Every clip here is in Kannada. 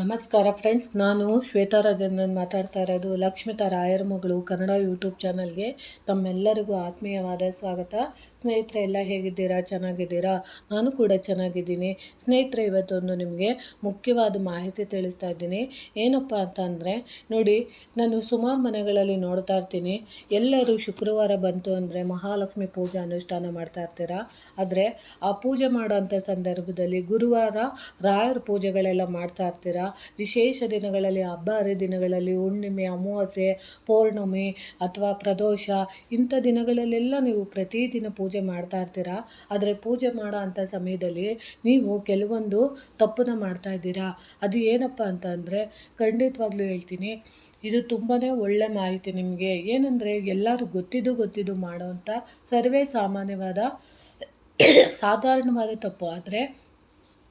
ನಮಸ್ಕಾರ ಫ್ರೆಂಡ್ಸ್, ನಾನು ಶ್ವೇತಾ ರಾಜೇಂದ್ರನ್ ಮಾತಾಡ್ತಾ ಇರೋದು. ಲಕ್ಷ್ಮಿತಾ ರಾಯರ ಮಗಳು ಕನ್ನಡ ಯೂಟ್ಯೂಬ್ ಚಾನಲ್ಗೆ ತಮ್ಮೆಲ್ಲರಿಗೂ ಆತ್ಮೀಯವಾದ ಸ್ವಾಗತ. ಸ್ನೇಹಿತರೆ, ಎಲ್ಲ ಹೇಗಿದ್ದೀರಾ? ಚೆನ್ನಾಗಿದ್ದೀರಾ? ನಾನು ಕೂಡ ಚೆನ್ನಾಗಿದ್ದೀನಿ. ಸ್ನೇಹಿತರೆ, ಇವತ್ತೊಂದು ನಿಮಗೆ ಮುಖ್ಯವಾದ ಮಾಹಿತಿ ತಿಳಿಸ್ತಾ ಇದ್ದೀನಿ. ಏನಪ್ಪ ಅಂತ ಅಂದರೆ, ನೋಡಿ, ನಾನು ಸುಮಾರು ಮನೆಗಳಲ್ಲಿ ನೋಡ್ತಾ ಇರ್ತೀನಿ, ಎಲ್ಲರೂ ಶುಕ್ರವಾರ ಬಂತು ಅಂದರೆ ಮಹಾಲಕ್ಷ್ಮಿ ಪೂಜೆ ಅನುಷ್ಠಾನ ಮಾಡ್ತಾ ಇರ್ತೀರಾ. ಆದರೆ ಆ ಪೂಜೆ ಮಾಡೋಂಥ ಸಂದರ್ಭದಲ್ಲಿ ಗುರುವಾರ ರಾಯರ ಪೂಜೆಗಳೆಲ್ಲ ಮಾಡ್ತಾ ಇರ್ತೀರಾ. ವಿಶೇಷ ದಿನಗಳಲ್ಲಿ, ಹಬ್ಬ ಹರಿದಿನಗಳಲ್ಲಿ, ಹುಣ್ಣಿಮೆ, ಅಮಾವಾಸ್ಯೆ, ಪೌರ್ಣಮಿ ಅಥವಾ ಪ್ರದೋಷ, ಇಂಥ ದಿನಗಳಲ್ಲೆಲ್ಲ ನೀವು ಪ್ರತಿದಿನ ಪೂಜೆ ಮಾಡ್ತಾ ಇರ್ತೀರಾ. ಆದರೆ ಪೂಜೆ ಮಾಡೋ ಅಂಥ ಸಮಯದಲ್ಲಿ ನೀವು ಕೆಲವೊಂದು ತಪ್ಪನ್ನು ಮಾಡ್ತಾ ಇದ್ದೀರಾ. ಅದು ಏನಪ್ಪ ಅಂತ ಅಂದರೆ, ಖಂಡಿತವಾಗ್ಲೂ ಹೇಳ್ತೀನಿ, ಇದು ತುಂಬಾ ಒಳ್ಳೆ ಮಾಹಿತಿ ನಿಮಗೆ. ಏನಂದರೆ, ಎಲ್ಲರೂ ಗೊತ್ತಿದ್ದು ಮಾಡೋವಂಥ ಸರ್ವೇ ಸಾಮಾನ್ಯವಾದ ಸಾಧಾರಣವಾದ ತಪ್ಪು. ಆದರೆ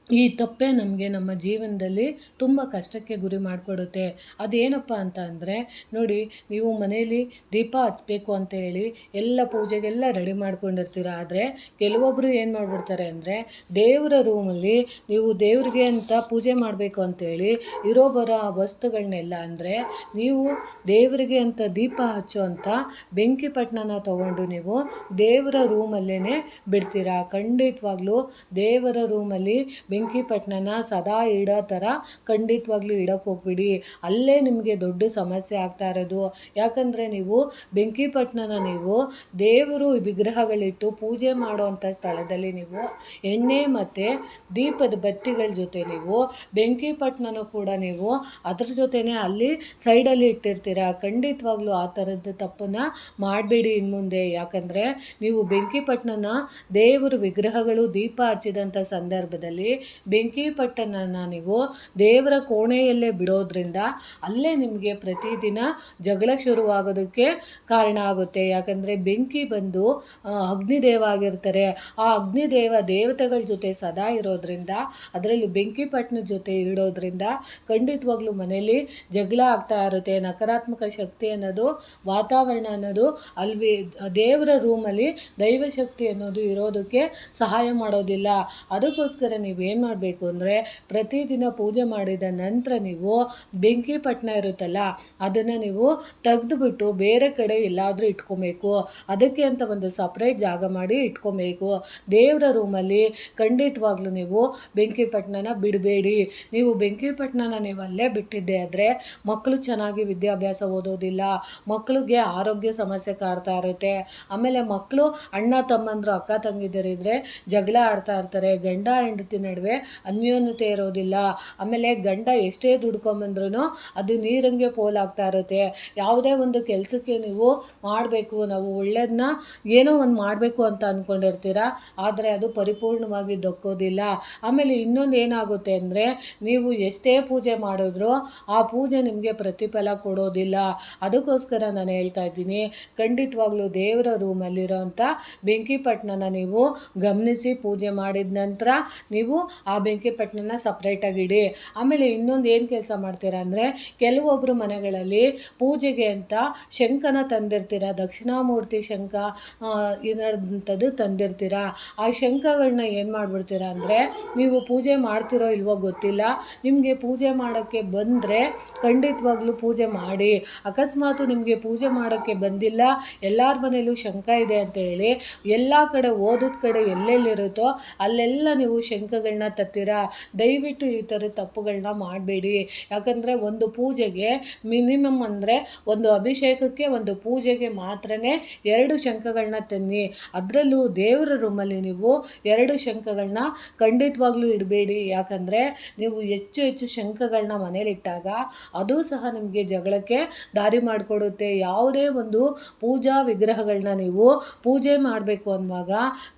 ಈ ತಪ್ಪೇ ನಮಗೆ ನಮ್ಮ ಜೀವನದಲ್ಲಿ ತುಂಬ ಕಷ್ಟಕ್ಕೆ ಗುರಿ ಮಾಡಿಕೊಡುತ್ತೆ. ಅದೇನಪ್ಪ ಅಂತ ಅಂದರೆ, ನೋಡಿ, ನೀವು ಮನೆಯಲ್ಲಿ ದೀಪ ಹಚ್ಚಬೇಕು ಅಂತ ಹೇಳಿ ಎಲ್ಲ ಪೂಜೆಗೆಲ್ಲ ರೆಡಿ ಮಾಡ್ಕೊಂಡಿರ್ತೀರ. ಆದರೆ ಕೆಲವೊಬ್ಬರು ಏನು ಮಾಡಿಬಿಡ್ತಾರೆ ಅಂದರೆ, ದೇವರ ರೂಮಲ್ಲಿ ನೀವು ದೇವರಿಗೆ ಅಂತ ಪೂಜೆ ಮಾಡಬೇಕು ಅಂತೇಳಿ ಇರೋ ಬರೋ ವಸ್ತುಗಳನ್ನೆಲ್ಲ, ಅಂದರೆ ನೀವು ದೇವರಿಗೆ ಅಂತ ದೀಪ ಹಚ್ಚೋ ಅಂತ ಬೆಂಕಿ ಪಟ್ಟಣನ ತೊಗೊಂಡು ನೀವು ದೇವರ ರೂಮಲ್ಲೇ ಬಿಡ್ತೀರಾ. ಖಂಡಿತವಾಗ್ಲೂ ದೇವರ ರೂಮಲ್ಲಿ ಬೆಂಕಿ ಪಟ್ಟಣನ ಸದಾ ಇಡೋ ಥರ ಖಂಡಿತವಾಗ್ಲೂ ಇಡೋಕ್ಕೆ ಹೋಗ್ಬಿಡಿ. ಅಲ್ಲೇ ನಿಮಗೆ ದೊಡ್ಡ ಸಮಸ್ಯೆ ಆಗ್ತಾ ಇರೋದು. ಯಾಕಂದರೆ ನೀವು ಬೆಂಕಿ ಪಟ್ಟಣನ ನೀವು ದೇವರು ವಿಗ್ರಹಗಳಿಟ್ಟು ಪೂಜೆ ಮಾಡೋವಂಥ ಸ್ಥಳದಲ್ಲಿ ನೀವು ಎಣ್ಣೆ ಮತ್ತು ದೀಪದ ಬತ್ತಿಗಳ ಜೊತೆ ನೀವು ಬೆಂಕಿ ಪಟ್ಟಣನೂ ಕೂಡ ನೀವು ಅದ್ರ ಜೊತೆನೇ ಅಲ್ಲಿ ಸೈಡಲ್ಲಿ ಇಟ್ಟಿರ್ತೀರ. ಖಂಡಿತವಾಗ್ಲೂ ಆ ಥರದ ತಪ್ಪನ್ನು ಮಾಡಬೇಡಿ ಇನ್ನು ಮುಂದೆ. ಯಾಕಂದರೆ ನೀವು ಬೆಂಕಿ ಪಟ್ಟಣನ ದೇವರು ವಿಗ್ರಹಗಳು ದೀಪ ಹಚ್ಚಿದಂಥ ಸಂದರ್ಭದಲ್ಲಿ ಬೆಂಕಿ ಪಟ್ಟಣನ ನೀವು ದೇವರ ಕೋಣೆಯಲ್ಲೇ ಬಿಡೋದ್ರಿಂದ ಅಲ್ಲೇ ನಿಮಗೆ ಪ್ರತಿದಿನ ಜಗಳ ಶುರುವಾಗೋದಕ್ಕೆ ಕಾರಣ ಆಗುತ್ತೆ. ಯಾಕಂದರೆ ಬೆಂಕಿ ಬಂದು ಅಗ್ನಿದೇವ ಆಗಿರ್ತಾರೆ. ಆ ಅಗ್ನಿದೇವ ದೇವತೆಗಳ ಜೊತೆ ಸದಾ ಇರೋದ್ರಿಂದ, ಅದರಲ್ಲೂ ಬೆಂಕಿ ಪಟ್ಟಣದ ಜೊತೆ ಇಡೋದ್ರಿಂದ ಖಂಡಿತವಾಗ್ಲೂ ಮನೆಯಲ್ಲಿ ಜಗಳ ಆಗ್ತಾ ಇರುತ್ತೆ. ನಕಾರಾತ್ಮಕ ಶಕ್ತಿ ಅನ್ನೋದು, ವಾತಾವರಣ ಅನ್ನೋದು ಅಲ್ಲಿ ದೇವರ ರೂಮಲ್ಲಿ ದೈವಶಕ್ತಿ ಅನ್ನೋದು ಇರೋದಕ್ಕೆ ಸಹಾಯ ಮಾಡೋದಿಲ್ಲ. ಅದಕ್ಕೋಸ್ಕರ ನೀವೇನು ಮಾಡಬೇಕು ಅಂದರೆ, ಪ್ರತಿದಿನ ಪೂಜೆ ಮಾಡಿದ ನಂತರ ನೀವು ಬೆಂಕಿ ಪಟ್ಟಣ ಇರುತ್ತಲ್ಲ, ಅದನ್ನು ನೀವು ತೆಗೆದುಬಿಟ್ಟು ಬೇರೆ ಕಡೆ ಎಲ್ಲಾದರೂ ಇಟ್ಕೊಬೇಕು. ಅದಕ್ಕೆ ಅಂತ ಒಂದು ಸಪ್ರೇಟ್ ಜಾಗ ಮಾಡಿ ಇಟ್ಕೊಬೇಕು. ದೇವರ ರೂಮಲ್ಲಿ ಖಂಡಿತವಾಗ್ಲೂ ನೀವು ಬೆಂಕಿ ಪಟ್ಟಣನ ಬಿಡಬೇಡಿ. ನೀವು ಬೆಂಕಿ ಪಟ್ಟಣನ ನೀವು ಅಲ್ಲೇ ಬಿಟ್ಟಿದ್ದೆ ಆದರೆ ಮಕ್ಕಳು ಚೆನ್ನಾಗಿ ವಿದ್ಯಾಭ್ಯಾಸ ಓದೋದಿಲ್ಲ, ಮಕ್ಕಳಿಗೆ ಆರೋಗ್ಯ ಸಮಸ್ಯೆ ಕಾಡ್ತಾ ಇರುತ್ತೆ. ಆಮೇಲೆ ಮಕ್ಕಳು ಅಣ್ಣ ತಮ್ಮಂದರು ಅಕ್ಕ ತಂಗಿದರಿದ್ದರೆ ಜಗಳ ಆಡ್ತಾ ಇರ್ತಾರೆ. ಗಂಡ ಹೆಂಡತಿ ನಡುವೆ ಅನ್ಯೋನ್ಯತೆ ಇರೋದಿಲ್ಲ. ಆಮೇಲೆ ಗಂಡ ಎಷ್ಟೇ ದುಡ್ಕೊಂಬಂದ್ರೂ ಅದು ನೀರಂಗೆ ಪೋಲಾಗ್ತಾ ಇರುತ್ತೆ. ಯಾವುದೇ ಒಂದು ಕೆಲಸಕ್ಕೆ ನೀವು ಮಾಡಬೇಕು, ನಾವು ಒಳ್ಳೆಯದನ್ನ ಏನೋ ಒಂದು ಮಾಡಬೇಕು ಅಂತ ಅಂದ್ಕೊಂಡಿರ್ತೀರ, ಆದರೆ ಅದು ಪರಿಪೂರ್ಣವಾಗಿ ದಕ್ಕೋದಿಲ್ಲ. ಆಮೇಲೆ ಇನ್ನೊಂದು ಏನಾಗುತ್ತೆ ಅಂದರೆ, ನೀವು ಎಷ್ಟೇ ಪೂಜೆ ಮಾಡಿದ್ರೂ ಆ ಪೂಜೆ ನಿಮಗೆ ಪ್ರತಿಫಲ ಕೊಡೋದಿಲ್ಲ. ಅದಕ್ಕೋಸ್ಕರ ನಾನು ಹೇಳ್ತಾ ಇದ್ದೀನಿ, ಖಂಡಿತವಾಗ್ಲೂ ದೇವರ ರೂಮಲ್ಲಿರೋಂಥ ಬೆಂಕಿ ಪಟ್ಟಣನ ನೀವು ಗಮನಿಸಿ ಪೂಜೆ ಮಾಡಿದ ನಂತರ ನೀವು ಆ ಬೆಂಕಿ ಪಟ್ಟಣನ ಸಪ್ರೇಟಾಗಿ ಇಡಿ. ಆಮೇಲೆ ಇನ್ನೊಂದು ಏನು ಕೆಲಸ ಮಾಡ್ತೀರಾ ಅಂದರೆ, ಕೆಲವೊಬ್ಬರು ಮನೆಗಳಲ್ಲಿ ಪೂಜೆಗೆ ಅಂತ ಶಂಖನ ತಂದಿರ್ತೀರ, ದಕ್ಷಿಣಾಮೂರ್ತಿ ಶಂಖ ಇನ್ನಂಥದ್ದು ತಂದಿರ್ತೀರ. ಆ ಶಂಖಗಳನ್ನ ಏನು ಮಾಡಿಬಿಡ್ತೀರಾ ಅಂದರೆ, ನೀವು ಪೂಜೆ ಮಾಡ್ತಿರೋ ಇಲ್ವೋ ಗೊತ್ತಿಲ್ಲ, ನಿಮಗೆ ಪೂಜೆ ಮಾಡೋಕ್ಕೆ ಬಂದರೆ ಖಂಡಿತವಾಗ್ಲೂ ಪೂಜೆ ಮಾಡಿ. ಅಕಸ್ಮಾತು ನಿಮಗೆ ಪೂಜೆ ಮಾಡೋಕ್ಕೆ ಬಂದಿಲ್ಲ, ಎಲ್ಲರ ಮನೇಲೂ ಶಂಖ ಇದೆ ಅಂತ ಹೇಳಿ ಎಲ್ಲ ಕಡೆ ಓದೋದ ಕಡೆ ಎಲ್ಲೆಲ್ಲಿರುತ್ತೋ ಅಲ್ಲೆಲ್ಲ ನೀವು ಶಂಖಗಳನ್ನ ತತ್ತೀರಾ. ದಯವಿಟ್ಟು ಈ ಥರ ತಪ್ಪುಗಳನ್ನ ಮಾಡಬೇಡಿ. ಯಾಕಂದರೆ ಒಂದು ಪೂಜೆಗೆ ಮಿನಿಮಮ್ ಅಂದರೆ ಒಂದು ಅಭಿಷೇಕಕ್ಕೆ, ಒಂದು ಪೂಜೆಗೆ ಮಾತ್ರನೇ 2 ಶಂಖಗಳನ್ನ ತನ್ನಿ. ಅದರಲ್ಲೂ ದೇವರ ರೂಮಲ್ಲಿ ನೀವು 2 ಶಂಖಗಳನ್ನ ಖಂಡಿತವಾಗ್ಲೂ ಇಡಬೇಡಿ. ಯಾಕಂದರೆ ನೀವು ಹೆಚ್ಚು ಶಂಖಗಳನ್ನ ಮನೇಲಿಟ್ಟಾಗ ಅದು ಸಹ ನಿಮಗೆ ಜಗಳಕ್ಕೆ ದಾರಿ ಮಾಡಿಕೊಡುತ್ತೆ. ಯಾವುದೇ ಒಂದು ಪೂಜಾ ವಿಗ್ರಹಗಳನ್ನ ನೀವು ಪೂಜೆ ಮಾಡಬೇಕು ಅನ್ನುವಾಗ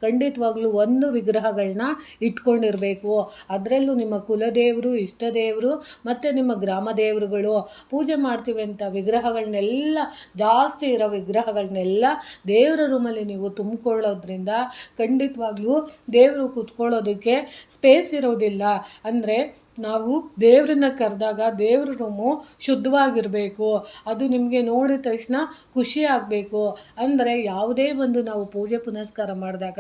ಖಂಡಿತವಾಗ್ಲೂ 1 ವಿಗ್ರಹಗಳನ್ನ ಇಟ್ಕೊಂಡಿರಬೇಕು. ಅದರಲ್ಲೂ ನಿಮ್ಮ ಕುಲದೇವರು, ಇಷ್ಟ ದೇವರು ಮತ್ತು ನಿಮ್ಮ ಗ್ರಾಮ ದೇವರುಗಳು. ಪೂಜೆ ಮಾಡ್ತೀವಿ ಅಂತ ವಿಗ್ರಹಗಳನ್ನೆಲ್ಲ, ಜಾಸ್ತಿ ಇರೋ ವಿಗ್ರಹಗಳನ್ನೆಲ್ಲ ದೇವರ ರೂಮಲ್ಲಿ ನೀವು ತುಂಬಿಕೊಳ್ಳೋದ್ರಿಂದ ಖಂಡಿತವಾಗ್ಲೂ ದೇವರು ಕೂತ್ಕೊಳ್ಳೋದಕ್ಕೆ ಸ್ಪೇಸ್ ಇರೋದಿಲ್ಲ. ಅಂದರೆ ನಾವು ದೇವ್ರನ್ನ ಕರೆದಾಗ ದೇವ್ರ ರೂಮು ಶುದ್ಧವಾಗಿರಬೇಕು. ಅದು ನಿಮಗೆ ನೋಡಿದ ತಕ್ಷಣ ಖುಷಿ ಆಗಬೇಕು. ಅಂದರೆ ಯಾವುದೇ ಒಂದು ನಾವು ಪೂಜೆ ಪುನಸ್ಕಾರ ಮಾಡಿದಾಗ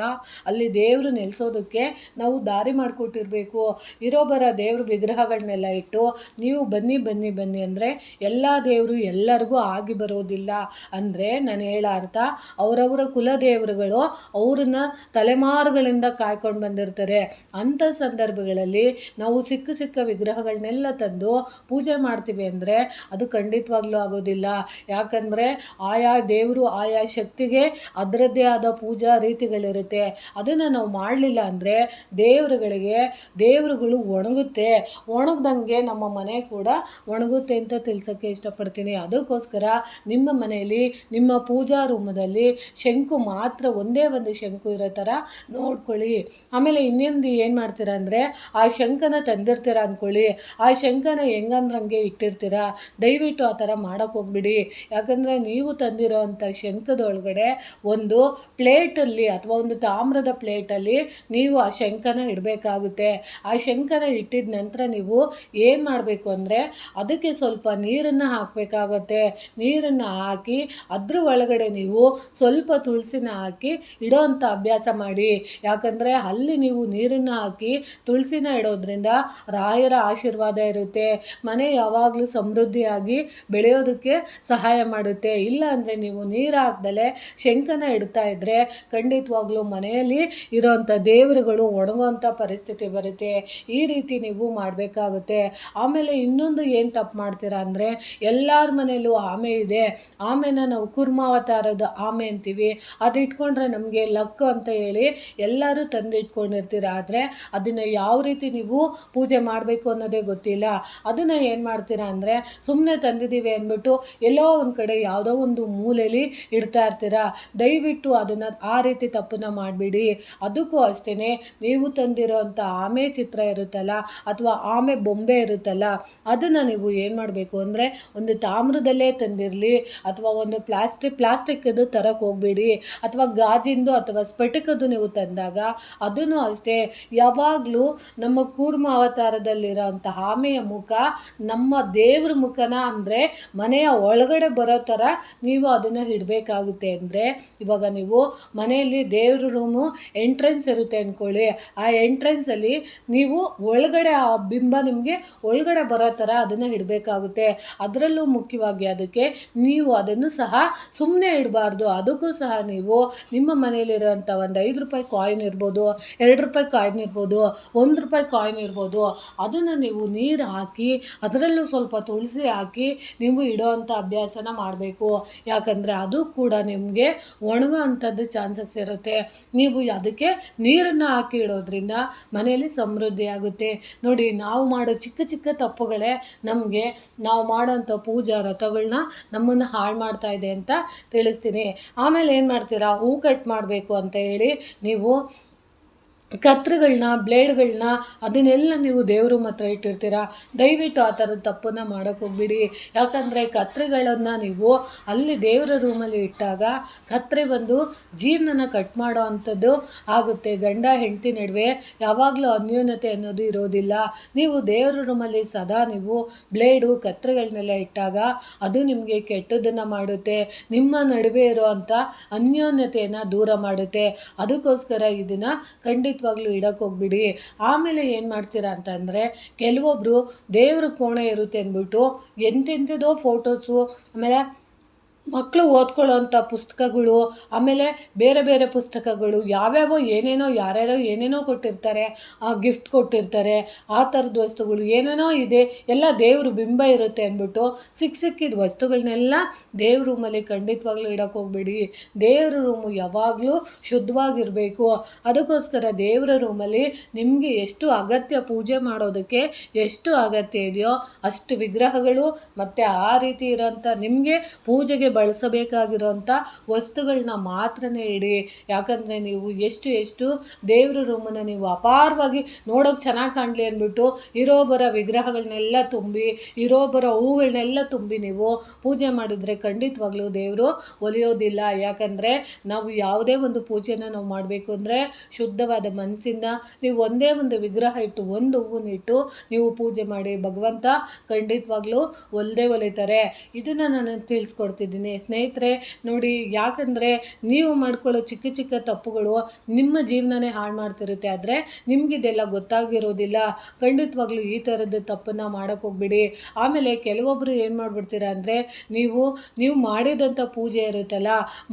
ಅಲ್ಲಿ ದೇವರು ನೆಲೆಸೋದಕ್ಕೆ ನಾವು ದಾರಿ ಮಾಡಿಕೊಟ್ಟಿರಬೇಕು. ಇರೋಬರ ದೇವ್ರ ವಿಗ್ರಹಗಳನ್ನೆಲ್ಲ ಇಟ್ಟು ನೀವು ಬನ್ನಿ ಬನ್ನಿ ಬನ್ನಿ ಅಂದರೆ ಎಲ್ಲ ದೇವರು ಎಲ್ಲರಿಗೂ ಆಗಿ ಬರೋದಿಲ್ಲ. ಅಂದರೆ ನಾನು ಹೇಳೋ ಅರ್ಥ, ಅವರವರ ಕುಲದೇವರುಗಳು ಅವ್ರನ್ನ ತಲೆಮಾರುಗಳಿಂದ ಕಾಯ್ಕೊಂಡು ಬಂದಿರ್ತಾರೆ. ಅಂಥ ಸಂದರ್ಭಗಳಲ್ಲಿ ನಾವು ಸಿಕ್ಕ ವಿಗ್ರಹಗಳನ್ನೆಲ್ಲ ತಂದು ಪೂಜೆ ಮಾಡ್ತೀವಿ ಅಂದರೆ ಅದು ಖಂಡಿತವಾಗ್ಲೂ ಆಗೋದಿಲ್ಲ. ಯಾಕಂದರೆ ಆಯಾ ದೇವರು ಆಯಾ ಶಕ್ತಿಗೆ ಅದರದ್ದೇ ಆದ ಪೂಜಾ ರೀತಿಗಳಿರುತ್ತೆ. ಅದನ್ನು ನಾವು ಮಾಡಲಿಲ್ಲ ಅಂದರೆ ದೇವರುಗಳು ಒಣಗುತ್ತೆ. ಒಣಗ್ದಂಗೆ ನಮ್ಮ ಮನೆ ಕೂಡ ಒಣಗುತ್ತೆ ಅಂತ ತಿಳಿಸೋಕ್ಕೆ ಇಷ್ಟಪಡ್ತೀನಿ. ಅದಕ್ಕೋಸ್ಕರ ನಿಮ್ಮ ಮನೆಯಲ್ಲಿ ನಿಮ್ಮ ಪೂಜಾ ರೂಮದಲ್ಲಿ ಶಂಕು ಮಾತ್ರ ಒಂದೇ ಒಂದು ಶಂಕು ಇರೋ ಥರ ನೋಡ್ಕೊಳ್ಳಿ. ಆಮೇಲೆ ಇನ್ನೊಂದು ಏನು ಮಾಡ್ತೀರಾ ಅಂದರೆ ಆ ಶಂಖನ ತಂದಿರ್ತೀರ ಅಂದ್ಕೊಳ್ಳಿ, ಆ ಶಂಖನ ಹೆಂಗಂದ್ರಂಗೆ ಇಟ್ಟಿರ್ತೀರ. ದಯವಿಟ್ಟು ಆ ಥರ ಮಾಡೋಕ್ಕೆ ಹೋಗ್ಬಿಡಿ. ಯಾಕಂದರೆ ನೀವು ತಂದಿರೋ ಅಂಥ ಶಂಖದೊಳಗಡೆ ಒಂದು ಪ್ಲೇಟಲ್ಲಿ ಅಥವಾ ಒಂದು ತಾಮ್ರದ ಪ್ಲೇಟಲ್ಲಿ ನೀವು ಆ ಶಂಖನ ಇಡಬೇಕಾಗುತ್ತೆ. ಆ ಶಂಖನ ಇಟ್ಟಿದ ನಂತರ ನೀವು ಏನು ಮಾಡಬೇಕು ಅಂದರೆ ಅದಕ್ಕೆ ಸ್ವಲ್ಪ ನೀರನ್ನು ಹಾಕಬೇಕಾಗತ್ತೆ. ನೀರನ್ನು ಹಾಕಿ ಅದ್ರ ಒಳಗಡೆ ನೀವು ಸ್ವಲ್ಪ ತುಳಸಿನ ಹಾಕಿ ಇಡೋ ಅಂಥ ಅಭ್ಯಾಸ ಮಾಡಿ. ಯಾಕಂದರೆ ಅಲ್ಲಿ ನೀವು ನೀರನ್ನು ಹಾಕಿ ತುಳಸಿನ ಇಡೋದ್ರಿಂದ ರಾಯರ ಆಶೀರ್ವಾದ ಇರುತ್ತೆ. ಮನೆ ಯಾವಾಗಲೂ ಸಮೃದ್ಧಿಯಾಗಿ ಬೆಳೆಯೋದಕ್ಕೆ ಸಹಾಯ ಮಾಡುತ್ತೆ. ಇಲ್ಲ ಅಂದರೆ ನೀವು ನೀರು ಹಾಕ್ದಲೆ ಶಂಖನ ಇಡ್ತಾ ಇದ್ದರೆ ಖಂಡಿತವಾಗ್ಲೂ ಮನೆಯಲ್ಲಿ ಇರೋವಂಥ ದೇವರುಗಳು ಒಣಗುವಂಥ ಪರಿಸ್ಥಿತಿ ಬರುತ್ತೆ. ಈ ರೀತಿ ನೀವು ಮಾಡಬೇಕಾಗುತ್ತೆ. ಆಮೇಲೆ ಇನ್ನೊಂದು ಏನು ತಪ್ಪು ಮಾಡ್ತೀರಾ ಅಂದರೆ ಎಲ್ಲರ ಮನೆಯಲ್ಲೂ ಆಮೆ ಇದೆ. ಆಮೆನ ನಾವು ಕೂರ್ಮಾವತಾರದ ಆಮೆ ಅಂತೀವಿ. ಅದು ಇಟ್ಕೊಂಡ್ರೆ ನಮಗೆ ಲಕ್ ಅಂತ ಹೇಳಿ ಎಲ್ಲರೂ ತಂದು ಇಟ್ಕೊಂಡಿರ್ತೀರ. ಆದರೆ ಅದನ್ನು ಯಾವ ರೀತಿ ನೀವು ಪೂಜೆ ಮಾಡಬೇಕು ಅನ್ನೋದೇ ಗೊತ್ತಿಲ್ಲ. ಅದನ್ನು ಏನು ಮಾಡ್ತೀರಾ ಅಂದರೆ ಸುಮ್ಮನೆ ತಂದಿದ್ದೀವಿ ಅಂದ್ಬಿಟ್ಟು ಎಲ್ಲೋ ಒಂದು ಕಡೆ ಯಾವುದೋ ಒಂದು ಮೂಲೆಯಲ್ಲಿ ಇಡ್ತಾ ಇರ್ತೀರ. ದಯವಿಟ್ಟು ಅದನ್ನು ಆ ರೀತಿ ತಪ್ಪನ್ನು ಮಾಡಿಬಿಡಿ. ಅದಕ್ಕೂ ಅಷ್ಟೇ, ನೀವು ತಂದಿರೋಂಥ ಆಮೆ ಚಿತ್ರ ಇರುತ್ತಲ್ಲ ಅಥವಾ ಆಮೆ ಬೊಂಬೆ ಇರುತ್ತಲ್ಲ, ಅದನ್ನು ನೀವು ಏನು ಮಾಡಬೇಕು ಅಂದರೆ ಒಂದು ತಾಮ್ರದಲ್ಲೇ ತಂದಿರಲಿ ಅಥವಾ ಒಂದು ಪ್ಲಾಸ್ಟಿಕ್ದು ತರಕ್ಕೆ ಹೋಗಬೇಡಿ. ಅಥವಾ ಗಾಜಿಂದು ಅಥವಾ ಸ್ಫಟಿಕದ್ದು ನೀವು ತಂದಾಗ ಅದನ್ನು ಅಷ್ಟೇ ಯಾವಾಗಲೂ ನಮ್ಮ ಕೂರ್ಮ ಅವತಾರದಲ್ಲಿರೋ ಅಂಥ ಆಮೆಯ ಮುಖ ನಮ್ಮ ದೇವ್ರ ಮುಖನ ಅಂದರೆ ಮನೆಯ ಒಳಗಡೆ ಬರೋ ಥರ ನೀವು ಅದನ್ನು ಇಡಬೇಕಾಗುತ್ತೆ. ಅಂದರೆ ಇವಾಗ ನೀವು ಮನೆಯಲ್ಲಿ ದೇವ್ರ ರೂಮು ಎಂಟ್ರೆನ್ಸ್ ಇರುತ್ತೆ ಅಂದ್ಕೊಳ್ಳಿ, ಆ ಎಂಟ್ರೆನ್ಸಲ್ಲಿ ನೀವು ಒಳಗಡೆ ಆ ಬಿಂಬ ನಿಮಗೆ ಒಳಗಡೆ ಬರೋ ಥರ ಅದನ್ನು ಇಡಬೇಕಾಗುತ್ತೆ. ಅದರಲ್ಲೂ ಮುಖ್ಯವಾಗಿ ಅದಕ್ಕೆ ನೀವು ಅದನ್ನು ಸಹ ಸುಮ್ಮನೆ ಇಡಬಾರ್ದು. ಅದಕ್ಕೂ ಸಹ ನೀವು ನಿಮ್ಮ ಮನೆಯಲ್ಲಿರೋಂಥ ಒಂದು 5 ರೂಪಾಯಿ ಕಾಯಿನ್ ಇರ್ಬೋದು, 2 ರೂಪಾಯಿ ಕಾಯಿನ್ ಇರ್ಬೋದು, 1 ರೂಪಾಯಿ ಕಾಯಿನ್ ಇರ್ಬೋದು, ಅದನ್ನು ನೀವು ನೀರು ಹಾಕಿ ಅದರಲ್ಲೂ ಸ್ವಲ್ಪ ತುಳಸಿ ಹಾಕಿ ನೀವು ಇಡೋವಂಥ ಅಭ್ಯಾಸನ ಮಾಡಬೇಕು. ಯಾಕಂದರೆ ಅದು ಕೂಡ ನಿಮಗೆ ಒಣಗೋ ಅಂಥದ್ದು ಚಾನ್ಸಸ್ ಇರುತ್ತೆ. ನೀವು ಅದಕ್ಕೆ ನೀರನ್ನು ಹಾಕಿ ಇಡೋದ್ರಿಂದ ಮನೆಯಲ್ಲಿ ಸಮೃದ್ಧಿ ಆಗುತ್ತೆ. ನೋಡಿ, ನಾವು ಮಾಡೋ ಚಿಕ್ಕ ಚಿಕ್ಕ ತಪ್ಪುಗಳೇ ನಮಗೆ ನಾವು ಮಾಡೋಂಥ ಪೂಜಾ ವ್ರತಗಳನ್ನ ನಮ್ಮನ್ನು ಹಾಳು ಮಾಡ್ತಾ ಇದೆ ಅಂತ ತಿಳಿಸ್ತೀನಿ. ಆಮೇಲೆ ಏನು ಮಾಡ್ತೀರಾ, ಹೂ ಕಟ್ ಮಾಡಬೇಕು ಅಂತ ಹೇಳಿ ನೀವು ಕತ್ರಿಗಳನ್ನ ಬ್ಲೇಡ್ಗಳನ್ನ ಅದನ್ನೆಲ್ಲ ನೀವು ದೇವ್ರ ಹತ್ರ ಇಟ್ಟಿರ್ತೀರ. ದಯವಿಟ್ಟು ಆ ಥರದ ತಪ್ಪನ್ನು ಮಾಡೋಕ್ಕೆ ಹೋಗ್ಬಿಡಿ. ಯಾಕಂದರೆ ಕತ್ರಿಗಳನ್ನು ನೀವು ಅಲ್ಲಿ ದೇವರ ರೂಮಲ್ಲಿ ಇಟ್ಟಾಗ ಕತ್ರಿ ಬಂದು ಜೀವನನ ಕಟ್ ಮಾಡೋ ಅಂಥದ್ದು ಆಗುತ್ತೆ. ಗಂಡ ಹೆಂಡತಿ ನಡುವೆ ಯಾವಾಗಲೂ ಅನ್ಯೋನ್ಯತೆ ಅನ್ನೋದು ಇರೋದಿಲ್ಲ. ನೀವು ದೇವರ ರೂಮಲ್ಲಿ ಸದಾ ನೀವು ಬ್ಲೇಡು ಕತ್ರಿಗಳನ್ನೆಲ್ಲ ಇಟ್ಟಾಗ ಅದು ನಿಮಗೆ ಕೆಟ್ಟದ್ದನ್ನು ಮಾಡುತ್ತೆ. ನಿಮ್ಮ ನಡುವೆ ಇರೋ ಅಂಥ ಅನ್ಯೋನ್ಯತೆಯನ್ನು ದೂರ ಮಾಡುತ್ತೆ. ಅದಕ್ಕೋಸ್ಕರ ಇದನ್ನು ಖಂಡಿತ ಇಡಕ್ಕೆ ಹೋಗ್ಬಿಡಿ. ಆಮೇಲೆ ಏನು ಮಾಡ್ತೀರಾ ಅಂತಂದರೆ ಕೆಲವೊಬ್ಬರು ದೇವ್ರ ಕೋಣೆ ಇರುತ್ತೆ ಅಂದ್ಬಿಟ್ಟು ಎಂತೆಂಥದೋ ಫೋಟೋಸು, ಆಮೇಲೆ ಮಕ್ಕಳು ಓದ್ಕೊಳ್ಳೋವಂಥ ಪುಸ್ತಕಗಳು, ಆಮೇಲೆ ಬೇರೆ ಬೇರೆ ಪುಸ್ತಕಗಳು, ಯಾವ್ಯಾವೋ ಏನೇನೋ ಯಾರ್ಯಾರೋ ಏನೇನೋ ಕೊಟ್ಟಿರ್ತಾರೆ, ಗಿಫ್ಟ್ ಕೊಟ್ಟಿರ್ತಾರೆ, ಆ ಥರದ ವಸ್ತುಗಳು ಏನೇನೋ ಇದೆ, ಎಲ್ಲ ದೇವ್ರ ಬಿಂಬ ಇರುತ್ತೆ ಅಂದ್ಬಿಟ್ಟು ಸಿಕ್ಕಿದ ವಸ್ತುಗಳನ್ನೆಲ್ಲ ದೇವ್ರ ರೂಮಲ್ಲಿ ಖಂಡಿತವಾಗ್ಲೂ ಇಡಕ್ಕೆ ಹೋಗ್ಬೇಡಿ. ದೇವ್ರ ರೂಮು ಯಾವಾಗಲೂ ಶುದ್ಧವಾಗಿರಬೇಕು. ಅದಕ್ಕೋಸ್ಕರ ದೇವರ ರೂಮಲ್ಲಿ ನಿಮಗೆ ಎಷ್ಟು ಅಗತ್ಯ ಪೂಜೆ ಮಾಡೋದಕ್ಕೆ ಎಷ್ಟು ಅಗತ್ಯ ಇದೆಯೋ ಅಷ್ಟು ವಿಗ್ರಹಗಳು ಮತ್ತು ಆ ರೀತಿ ಇರೋಂಥ ನಿಮಗೆ ಪೂಜೆಗೆ ಬಳಸಬೇಕಾಗಿರೋಂಥ ವಸ್ತುಗಳನ್ನ ಮಾತ್ರನೇ ಇಡಿ. ಯಾಕಂದರೆ ನೀವು ಎಷ್ಟು ದೇವ್ರ ರೂಮನ್ನು ನೀವು ಅಪಾರವಾಗಿ ನೋಡೋಕೆ ಚೆನ್ನಾಗಿ ಕಾಣಲಿ ಅಂದ್ಬಿಟ್ಟು ಇರೋಬರ ವಿಗ್ರಹಗಳನ್ನೆಲ್ಲ ತುಂಬಿ ಇರೋಬರ ಹೂಗಳನ್ನೆಲ್ಲ ತುಂಬಿ ನೀವು ಪೂಜೆ ಮಾಡಿದರೆ ಖಂಡಿತವಾಗ್ಲೂ ದೇವರು ಒಲಿಯೋದಿಲ್ಲ. ಯಾಕಂದರೆ ನಾವು ಯಾವುದೇ ಒಂದು ಪೂಜೆನ ನಾವು ಮಾಡಬೇಕು ಅಂದರೆ ಶುದ್ಧವಾದ ಮನಸ್ಸಿಂದ ನೀವು ಒಂದೇ ಒಂದು ವಿಗ್ರಹ ಇಟ್ಟು ಒಂದು ಹೂವನ್ನಿಟ್ಟು ನೀವು ಪೂಜೆ ಮಾಡಿ, ಭಗವಂತ ಖಂಡಿತವಾಗ್ಲೂ ಒಲಿತಾರೆ. ಇದನ್ನು ನಾನು ತಿಳಿಸ್ಕೊಡ್ತಿದ್ದೀನಿ ಸ್ನೇಹಿತರೆ. ನೋಡಿ, ಯಾಕಂದರೆ ನೀವು ಮಾಡ್ಕೊಳ್ಳೋ ಚಿಕ್ಕ ಚಿಕ್ಕ ತಪ್ಪುಗಳು ನಿಮ್ಮ ಜೀವನನೇ ಹಾಳು ಮಾಡ್ತಿರುತ್ತೆ. ಆದರೆ ನಿಮಗಿದೆಲ್ಲ ಗೊತ್ತಾಗಿರೋದಿಲ್ಲ. ಖಂಡಿತವಾಗ್ಲೂ ಈ ಥರದ ತಪ್ಪನ್ನು ಮಾಡೋಕ್ಕೆ ಹೋಗ್ಬಿಡಿ. ಆಮೇಲೆ ಕೆಲವೊಬ್ಬರು ಏನು ಮಾಡಿಬಿಡ್ತೀರಾ ಅಂದರೆ ನೀವು ಮಾಡಿದಂಥ ಪೂಜೆ ಇರುತ್ತಲ್ಲ,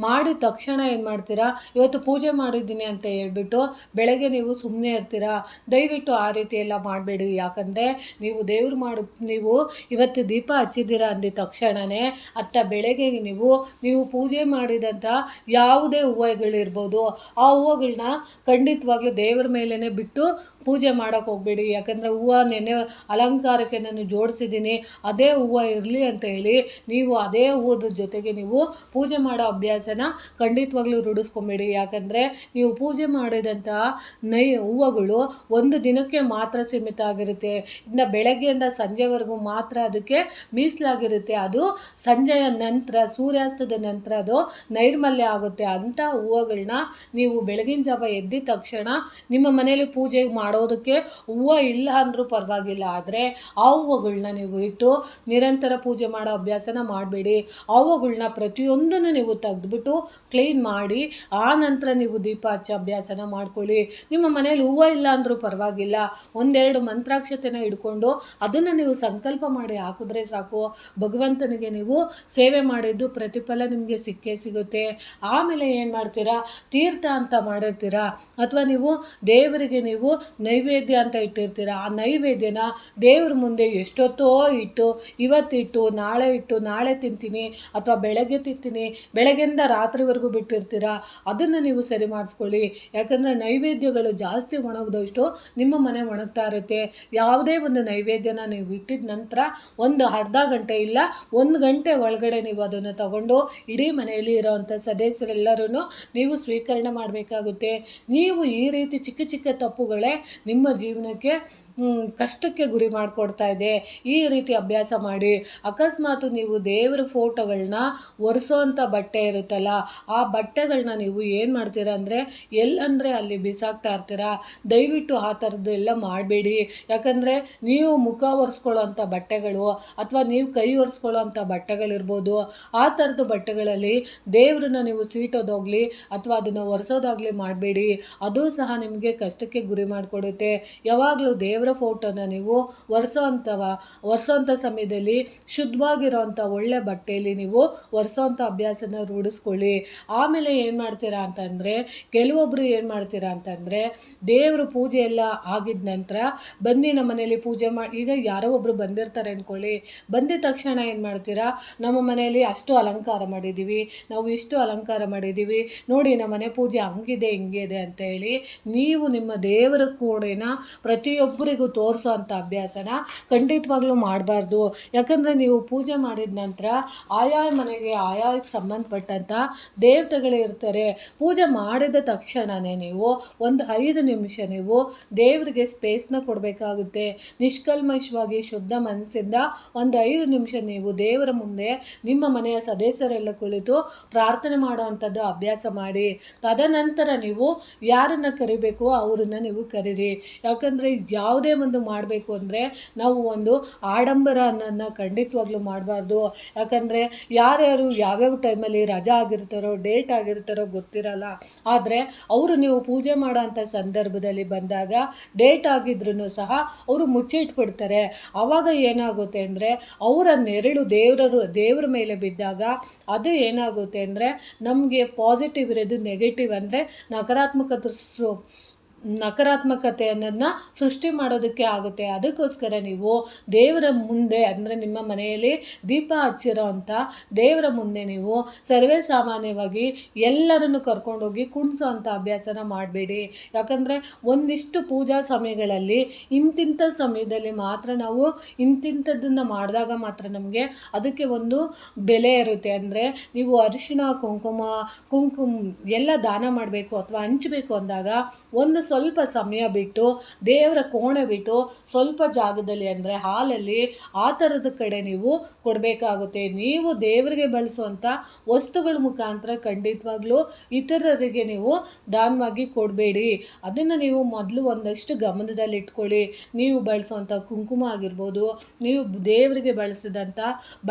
ಮಾಡಿದ ತಕ್ಷಣ ಏನು ಮಾಡ್ತೀರಾ, ಇವತ್ತು ಪೂಜೆ ಮಾಡಿದ್ದೀನಿ ಅಂತ ಹೇಳ್ಬಿಟ್ಟು ಬೆಳಗ್ಗೆ ನೀವು ಸುಮ್ಮನೆ ಇರ್ತೀರಾ. ದಯವಿಟ್ಟು ಆ ರೀತಿ ಎಲ್ಲ ಮಾಡಬೇಡಿ. ಯಾಕಂದರೆ ನೀವು ಇವತ್ತು ದೀಪ ಹಚ್ಚಿದ್ದೀರಾ ಅಂದಿದ ತಕ್ಷಣವೇ ಬೆಳಗ್ಗೆ ನೀವು ಪೂಜೆ ಮಾಡಿದಂಥ ಯಾವುದೇ ಹೂವುಗಳಿರ್ಬೋದು, ಆ ಹೂವುಗಳನ್ನ ಖಂಡಿತವಾಗ್ಲೂ ದೇವರ ಮೇಲೇ ಬಿಟ್ಟು ಪೂಜೆ ಮಾಡೋಕ್ಕೆ ಹೋಗಬೇಡಿ. ಯಾಕಂದರೆ ಹೂವು ನೆನೆ ಅಲಂಕಾರಕ್ಕೆ ನಾನು ಜೋಡಿಸಿದ್ದೀನಿ, ಅದೇ ಹೂವು ಇರಲಿ ಅಂತ ಹೇಳಿ ನೀವು ಅದೇ ಹೂವದ ಜೊತೆಗೆ ನೀವು ಪೂಜೆ ಮಾಡೋ ಅಭ್ಯಾಸನ ಖಂಡಿತವಾಗ್ಲೂ ರೂಢಿಸ್ಕೊಬೇಡಿ. ಯಾಕಂದರೆ ನೀವು ಪೂಜೆ ಮಾಡಿದಂಥ ಹೂವುಗಳು ಒಂದು ದಿನಕ್ಕೆ ಮಾತ್ರ ಸೀಮಿತ ಆಗಿರುತ್ತೆ. ಇನ್ನು ಬೆಳಗ್ಗೆಯಿಂದ ಸಂಜೆವರೆಗೂ ಮಾತ್ರ ಅದಕ್ಕೆ ಮೀಸಲಾಗಿರುತ್ತೆ. ಅದು ಸಂಜೆಯ ನಂತರ, ಸೂರ್ಯಾಸ್ತದ ನಂತರ ಅದು ನೈರ್ಮಲ್ಯ ಆಗುತ್ತೆ. ಅಂಥ ಹೂವುಗಳನ್ನ ನೀವು ಬೆಳಗಿನ ಜಾವ ಎದ್ದಿದ ತಕ್ಷಣ ನಿಮ್ಮ ಮನೇಲಿ ಪೂಜೆ ಮಾಡೋದಕ್ಕೆ ಹೂವು ಇಲ್ಲ ಅಂದರೂ ಪರವಾಗಿಲ್ಲ, ಆದರೆ ಆ ಹೂವುಗಳನ್ನ ನೀವು ಇಟ್ಟು ನಿರಂತರ ಪೂಜೆ ಮಾಡೋ ಅಭ್ಯಾಸನ ಮಾಡಬೇಡಿ. ಆ ಹೂವುಗಳನ್ನ ಪ್ರತಿಯೊಂದನ್ನು ನೀವು ತೆಗೆದುಬಿಟ್ಟು ಕ್ಲೀನ್ ಮಾಡಿ ಆ ನಂತರ ನೀವು ದೀಪ ಹಚ್ಚೋ ಅಭ್ಯಾಸನ ಮಾಡ್ಕೊಳ್ಳಿ. ನಿಮ್ಮ ಮನೇಲಿ ಹೂವು ಇಲ್ಲ ಅಂದರೂ ಪರವಾಗಿಲ್ಲ, ಒಂದೆರಡು ಮಂತ್ರಾಕ್ಷತೆನ ಹಿಡ್ಕೊಂಡು ಅದನ್ನು ನೀವು ಸಂಕಲ್ಪ ಮಾಡಿ ಹಾಕಿದ್ರೆ ಸಾಕು. ಭಗವಂತನಿಗೆ ನೀವು ಸೇವೆ ಮಾಡಿದ್ದು ಪ್ರತಿಫಲ ನಿಮಗೆ ಸಿಕ್ಕೇ ಸಿಗುತ್ತೆ. ಆಮೇಲೆ ಏನು ಮಾಡ್ತೀರಾ, ತೀರ್ಥ ಅಂತ ಮಾಡಿರ್ತೀರಾ ಅಥವಾ ನೀವು ದೇವರಿಗೆ ನೀವು ನೈವೇದ್ಯ ಅಂತ ಇಟ್ಟಿರ್ತೀರ. ಆ ನೈವೇದ್ಯನ ದೇವ್ರ ಮುಂದೆ ಎಷ್ಟೊತ್ತೋ ಇಟ್ಟು, ಇವತ್ತಿಟ್ಟು ನಾಳೆ ತಿಂತೀನಿ ಅಥವಾ ಬೆಳಗ್ಗೆ ತಿಂತೀನಿ, ಬೆಳಗ್ಗೆಯಿಂದ ರಾತ್ರಿವರೆಗೂ ಬಿಟ್ಟಿರ್ತೀರ. ಅದನ್ನು ನೀವು ಸರಿ ಮಾಡಿಸ್ಕೊಳ್ಳಿ. ಯಾಕಂದರೆ ನೈವೇದ್ಯಗಳು ಜಾಸ್ತಿ ಒಣಗಿದಷ್ಟು ನಿಮ್ಮ ಮನೆ ಒಣಗ್ತಾ ಇರುತ್ತೆ. ಯಾವುದೇ ಒಂದು ನೈವೇದ್ಯನ ನೀವು ಇಟ್ಟಿದ ನಂತರ ಒಂದು ಅರ್ಧ ಗಂಟೆ ಇಲ್ಲ 1 ಗಂಟೆ ಒಳಗಡೆ ನೀವು ಅದನ್ನು ತಗೊಂಡು ಇಡೀ ಮನೆಯಲ್ಲಿ ಇರೋವಂಥ ಸದಸ್ಯರೆಲ್ಲರೂ ನೀವು ಸ್ವೀಕರಣೆ ಮಾಡಬೇಕಾಗುತ್ತೆ. ನೀವು ಈ ರೀತಿ ಚಿಕ್ಕ ಚಿಕ್ಕ ತಪ್ಪುಗಳೇ ನಿಮ್ಮ ಜೀವನಕ್ಕೆ ಕಷ್ಟಕ್ಕೆ ಗುರಿ ಮಾಡಿಕೊಡ್ತಾ ಇದೆ. ಈ ರೀತಿ ಅಭ್ಯಾಸ ಮಾಡಿ. ಅಕಸ್ಮಾತ್ ನೀವು ದೇವರ ಫೋಟೋಗಳನ್ನ ಒರೆಸೋವಂಥ ಬಟ್ಟೆ ಇರುತ್ತಲ್ಲ, ಆ ಬಟ್ಟೆಗಳನ್ನ ನೀವು ಏನು ಮಾಡ್ತೀರಾ ಅಂದರೆ ಎಲ್ಲಂದರೆ ಅಲ್ಲಿ ಬಿಸಾಕ್ತಾ ಇರ್ತೀರಾ. ದಯವಿಟ್ಟು ಆ ಥರದ್ದು ಎಲ್ಲ ಮಾಡಬೇಡಿ. ಯಾಕಂದರೆ ನೀವು ಮುಖ ಒರೆಸ್ಕೊಳ್ಳೋವಂಥ ಬಟ್ಟೆಗಳು ಅಥವಾ ನೀವು ಕೈ ಒರೆಸ್ಕೊಳ್ಳೋವಂಥ ಬಟ್ಟೆಗಳಿರ್ಬೋದು, ಆ ಥರದ್ದು ಬಟ್ಟೆಗಳಲ್ಲಿ ದೇವ್ರನ್ನ ನೀವು ಸೀಟೋದಾಗಲಿ ಅಥವಾ ಅದನ್ನು ಒರೆಸೋದಾಗಲಿ ಮಾಡಬೇಡಿ. ಅದು ಸಹ ನಿಮಗೆ ಕಷ್ಟಕ್ಕೆ ಗುರಿ ಮಾಡಿಕೊಡುತ್ತೆ. ಯಾವಾಗಲೂ ದೇವರ ಫೋಟೋನ ನೀವು ಒರೆಸೋವಂಥ ಸಮಯದಲ್ಲಿ ಶುದ್ಧವಾಗಿರೋವಂಥ ಒಳ್ಳೆ ಬಟ್ಟೆಯಲ್ಲಿ ನೀವು ಒರೆಸೋವಂಥ ಅಭ್ಯಾಸನ ರೂಢಿಸ್ಕೊಳ್ಳಿ. ಆಮೇಲೆ ಏನು ಮಾಡ್ತೀರಾ ಅಂತಂದರೆ, ಕೆಲವೊಬ್ಬರು ಏನು ಮಾಡ್ತೀರಾ ಅಂತಂದರೆ ದೇವರು ಪೂಜೆ ಎಲ್ಲ ಆಗಿದ ನಂತರ ಬನ್ನಿ ನಮ್ಮ ಮನೇಲಿ ಪೂಜೆ ಮಾಡಿ. ಈಗ ಯಾರೋ ಒಬ್ಬರು ಬಂದಿರ್ತಾರೆ ಅಂದ್ಕೊಳ್ಳಿ, ಬಂದಿದ ತಕ್ಷಣ ಏನು ಮಾಡ್ತೀರಾ, ನಮ್ಮ ಮನೆಯಲ್ಲಿ ಅಷ್ಟು ಅಲಂಕಾರ ಮಾಡಿದ್ದೀವಿ, ನಾವು ಇಷ್ಟು ಅಲಂಕಾರ ಮಾಡಿದ್ದೀವಿ ನೋಡಿ, ನಮ್ಮ ಮನೆ ಪೂಜೆ ಹಂಗಿದೆ ಹಿಂಗಿದೆ ಅಂತ ಹೇಳಿ ನೀವು ನಿಮ್ಮ ದೇವರ ಕೋಣೆನ ಪ್ರತಿಯೊಬ್ಬರಿಗೂ ತೋರಿಸೋ ಅಂಥ ಅಭ್ಯಾಸನ ಖಂಡಿತವಾಗ್ಲೂ ಮಾಡಬಾರ್ದು. ಯಾಕಂದರೆ ನೀವು ಪೂಜೆ ಮಾಡಿದ ನಂತರ ಆಯಾ ಮನೆಗೆ ಆಯಾಕ್ಕೆ ಸಂಬಂಧಪಟ್ಟಂಥ ದೇವತೆಗಳಿರ್ತಾರೆ. ಪೂಜೆ ಮಾಡಿದ ತಕ್ಷಣವೇ ನೀವು ಒಂದು 5 ನಿಮಿಷ ನೀವು ದೇವರಿಗೆ ಸ್ಪೇಸ್ನ ಕೊಡಬೇಕಾಗುತ್ತೆ. ನಿಷ್ಕಲ್ಮಶವಾಗಿ ಶುದ್ಧ ಮನಸ್ಸಿಂದ ಒಂದು 5 ನಿಮಿಷ ನೀವು ದೇವರ ಮುಂದೆ ನಿಮ್ಮ ಮನೆಯ ಸದಸ್ಯರೆಲ್ಲ ಕುಳಿತು ಪ್ರಾರ್ಥನೆ ಮಾಡುವಂಥದ್ದು ಅಭ್ಯಾಸ ಮಾಡಿ. ತದನಂತರ ನೀವು ಯಾರನ್ನು ಕರಿಬೇಕು ಅವರನ್ನು ನೀವು ಕರೀರಿ. ಯಾಕಂದರೆ ಯಾವುದೇ ಒಂದು ಮಾಡಬೇಕು ಅಂದರೆ ನಾವು ಒಂದು ಆಡಂಬರ ಅನ್ನೋದನ್ನ ಖಂಡಿತವಾಗ್ಲೂ ಮಾಡಬಾರ್ದು. ಯಾಕಂದರೆ ಯಾರ್ಯಾರು ಯಾವ್ಯಾವ ಟೈಮಲ್ಲಿ ರಜಾ ಆಗಿರ್ತಾರೋ, ಡೇಟ್ ಆಗಿರ್ತಾರೋ ಗೊತ್ತಿರಲ್ಲ. ಆದರೆ ಅವರು ನೀವು ಪೂಜೆ ಮಾಡೋ ಅಂಥ ಸಂದರ್ಭದಲ್ಲಿ ಬಂದಾಗ ಡೇಟ್ ಆಗಿದ್ರೂ ಸಹ ಅವರು ಮುಚ್ಚಿಟ್ಬಿಡ್ತಾರೆ. ಆವಾಗ ಏನಾಗುತ್ತೆ ಅಂದರೆ ಅವರ ನೆರಳು ದೇವರ ಮೇಲೆ ಬಿದ್ದಾಗ ಅದು ಏನಾಗುತ್ತೆ ಅಂದರೆ ನಮಗೆ ಪಾಸಿಟಿವ್ ಇರೋದು ನೆಗೆಟಿವ್ ಅಂದರೆ ನಕಾರಾತ್ಮಕತೆ ಅನ್ನೋದನ್ನ ಸೃಷ್ಟಿ ಮಾಡೋದಕ್ಕೆ ಆಗುತ್ತೆ. ಅದಕ್ಕೋಸ್ಕರ ನೀವು ದೇವರ ಮುಂದೆ ಅಂದರೆ ನಿಮ್ಮ ಮನೆಯಲ್ಲಿ ದೀಪ ಹಚ್ಚಿರೋ ಅಂಥ ದೇವರ ಮುಂದೆ ನೀವು ಸರ್ವೇ ಸಾಮಾನ್ಯವಾಗಿ ಎಲ್ಲರನ್ನು ಕರ್ಕೊಂಡೋಗಿ ಕುಣಿಸೋ ಅಂಥ ಅಭ್ಯಾಸನ ಮಾಡಬೇಡಿ. ಯಾಕಂದರೆ ಒಂದಿಷ್ಟು ಪೂಜಾ ಸಮಯಗಳಲ್ಲಿ ಇಂತಿಂಥ ಸಮಯದಲ್ಲಿ ಮಾತ್ರ ನಾವು ಇಂತಿಂಥದ್ದನ್ನು ಮಾಡಿದಾಗ ಮಾತ್ರ ನಮಗೆ ಅದಕ್ಕೆ ಒಂದು ಬೆಲೆ ಇರುತ್ತೆ. ಅಂದರೆ ನೀವು ಅರಿಶಿನ ಕುಂಕುಮ ಎಲ್ಲ ದಾನ ಮಾಡಬೇಕು ಅಥವಾ ಹಂಚಬೇಕು ಅಂದಾಗ ಒಂದು ಸ್ವಲ್ಪ ಸಮಯ ಬಿಟ್ಟು ದೇವರ ಕೋಣೆ ಬಿಟ್ಟು ಸ್ವಲ್ಪ ಜಾಗದಲ್ಲಿ ಅಂದರೆ ಹಾಲಲ್ಲಿ ಆ ಥರದ ಕಡೆ ನೀವು ಕೊಡಬೇಕಾಗುತ್ತೆ. ನೀವು ದೇವರಿಗೆ ಬಳಸುವಂಥ ವಸ್ತುಗಳ ಮುಖಾಂತರ ಖಂಡಿತವಾಗ್ಲೂ ಇತರರಿಗೆ ನೀವು ದಾನವಾಗಿ ಕೊಡಬೇಡಿ. ಅದನ್ನು ನೀವು ಮೊದಲು ಒಂದಷ್ಟು ಗಮನದಲ್ಲಿ ಇಟ್ಕೊಳ್ಳಿ. ನೀವು ಬಳಸುವಂಥ ಕುಂಕುಮ ಆಗಿರ್ಬೋದು, ನೀವು ದೇವರಿಗೆ ಬಳಸಿದಂಥ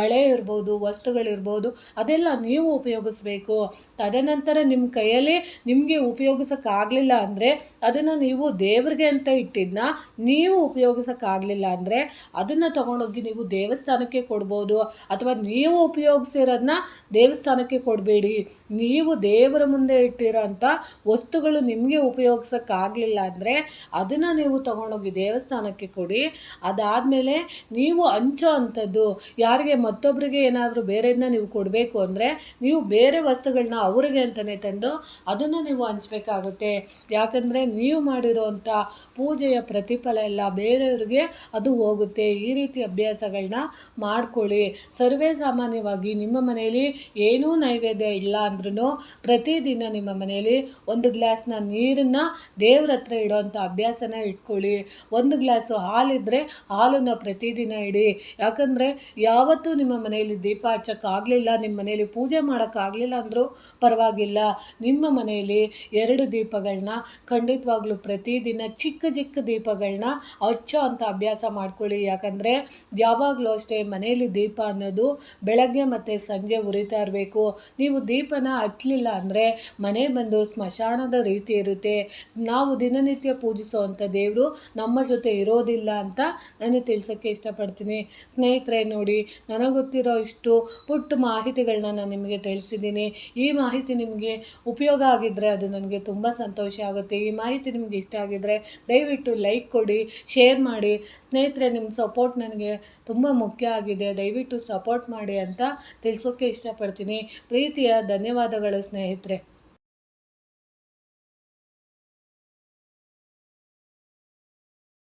ಬಳೆ ಇರ್ಬೋದು, ವಸ್ತುಗಳಿರ್ಬೋದು, ಅದೆಲ್ಲ ನೀವು ಉಪಯೋಗಿಸ್ಬೇಕು. ತದನಂತರ ನಿಮ್ಮ ಕೈಯಲ್ಲಿ ನಿಮಗೆ ಉಪಯೋಗಿಸೋಕ್ಕಾಗಲಿಲ್ಲ ಅಂದರೆ ಅದನ್ನು ನೀವು ದೇವರಿಗೆ ಅಂತ ಇಟ್ಟಿದ್ದನ್ನ ನೀವು ಉಪಯೋಗಿಸೋಕ್ಕಾಗಲಿಲ್ಲ ಅಂದರೆ ಅದನ್ನು ತೊಗೊಂಡೋಗಿ ನೀವು ದೇವಸ್ಥಾನಕ್ಕೆ ಕೊಡ್ಬೋದು. ಅಥವಾ ನೀವು ಉಪಯೋಗಿಸಿರೋದನ್ನ ದೇವಸ್ಥಾನಕ್ಕೆ ಕೊಡಬೇಡಿ. ನೀವು ದೇವರ ಮುಂದೆ ಇಟ್ಟಿರೋ ಅಂಥ ವಸ್ತುಗಳು ನಿಮಗೆ ಉಪಯೋಗಿಸೋಕ್ಕಾಗಲಿಲ್ಲ ಅಂದರೆ ಅದನ್ನು ನೀವು ತೊಗೊಂಡೋಗಿ ದೇವಸ್ಥಾನಕ್ಕೆ ಕೊಡಿ. ಅದಾದಮೇಲೆ ನೀವು ಹಂಚೋ ಅಂಥದ್ದು ಯಾರಿಗೆ ಮತ್ತೊಬ್ಬರಿಗೆ ಏನಾದರೂ ಬೇರೆದನ್ನ ನೀವು ಕೊಡಬೇಕು ಅಂದರೆ ನೀವು ಬೇರೆ ವಸ್ತುಗಳನ್ನ ಅವರಿಗೆ ಅಂತಲೇ ತಂದು ಅದನ್ನು ನೀವು ಹಂಚಬೇಕಾಗುತ್ತೆ. ಯಾಕಂದರೆ ನೀವು ಮಾಡಿರೋವಂಥ ಪೂಜೆಯ ಪ್ರತಿಫಲ ಎಲ್ಲ ಬೇರೆಯವರಿಗೆ ಅದು ಹೋಗುತ್ತೆ. ಈ ರೀತಿ ಅಭ್ಯಾಸಗಳನ್ನ ಮಾಡ್ಕೊಳ್ಳಿ. ಸರ್ವೇ ಸಾಮಾನ್ಯವಾಗಿ ನಿಮ್ಮ ಮನೆಯಲ್ಲಿ ಏನೂ ನೈವೇದ್ಯ ಇಲ್ಲ ಅಂದ್ರೂ ಪ್ರತಿದಿನ ನಿಮ್ಮ ಮನೆಯಲ್ಲಿ ಒಂದು ಗ್ಲಾಸ್ನ ನೀರನ್ನು ದೇವ್ರ ಹತ್ರ ಇಡೋವಂಥ ಅಭ್ಯಾಸನ ಇಟ್ಕೊಳ್ಳಿ. ಒಂದು ಗ್ಲಾಸು ಹಾಲಿದ್ದರೆ ಹಾಲನ್ನು ಪ್ರತಿದಿನ ಇಡಿ. ಯಾಕಂದರೆ ಯಾವತ್ತೂ ನಿಮ್ಮ ಮನೆಯಲ್ಲಿ ದೀಪ ಹಚ್ಚೋಕ್ಕಾಗಲಿಲ್ಲ, ನಿಮ್ಮ ಮನೆಯಲ್ಲಿ ಪೂಜೆ ಮಾಡೋಕ್ಕಾಗಲಿಲ್ಲ ಅಂದರೂ ಪರವಾಗಿಲ್ಲ, ನಿಮ್ಮ ಮನೆಯಲ್ಲಿ 2 ದೀಪಗಳನ್ನ ಖಂಡಿತವಾಗ್ಲೂ ಪ್ರತಿದಿನ ಚಿಕ್ಕ ಚಿಕ್ಕ ದೀಪಗಳನ್ನ ಹಚ್ಚೋ ಅಂಥ ಅಭ್ಯಾಸ ಮಾಡ್ಕೊಳ್ಳಿ. ಯಾಕಂದರೆ ಯಾವಾಗಲೂ ಅಷ್ಟೇ ಮನೆಯಲ್ಲಿ ದೀಪ ಅನ್ನೋದು ಬೆಳಗ್ಗೆ ಮತ್ತು ಸಂಜೆ ಉರಿತಾ ಇರಬೇಕು. ನೀವು ದೀಪನ ಹಚ್ಚಲಿಲ್ಲ ಅಂದರೆ ಮನೆ ಬಂದು ಸ್ಮಶಾನದ ರೀತಿ ಇರುತ್ತೆ. ನಾವು ದಿನನಿತ್ಯ ಪೂಜಿಸೋವಂಥ ದೇವರು ನಮ್ಮ ಜೊತೆ ಇರೋದಿಲ್ಲ ಅಂತ ನಾನು ತಿಳಿಸೋಕ್ಕೆ ಇಷ್ಟಪಡ್ತೀನಿ. ಸ್ನೇಹಿತರೆ ನೋಡಿ, ನನಗೆ ಗೊತ್ತಿರೋ ಇಷ್ಟು ಪುಟ್ಟ ಮಾಹಿತಿಗಳನ್ನ ನಾನು ನಿಮಗೆ ತಿಳಿಸಿದ್ದೀನಿ. ಈ ಮಾಹಿತಿ ನಿಮಗೆ ಉಪಯೋಗ ಆಗಿದ್ದರೆ ಅದು ನನಗೆ ತುಂಬ ಸಂತೋಷ ಆಗುತ್ತೆ. ಈ ಮಾಹಿತಿ ನಿಮಗೆ ಇಷ್ಟ ಆಗಿದ್ದರೆ ದಯವಿಟ್ಟು ಲೈಕ್ ಕೊಡಿ, ಶೇರ್ ಮಾಡಿ. ಸ್ನೇಹಿತರೆ, ನಿಮ್ಮ ಸಪೋರ್ಟ್ ನನಗೆ ತುಂಬ ಮುಖ್ಯ ಆಗಿದೆ, ದಯವಿಟ್ಟು ಸಪೋರ್ಟ್ ಮಾಡಿ ಅಂತ ತಿಳಿಸೋಕ್ಕೆ ಇಷ್ಟಪಡ್ತೀನಿ. ಪ್ರೀತಿಯ ಧನ್ಯವಾದಗಳು ಸ್ನೇಹಿತರೆ.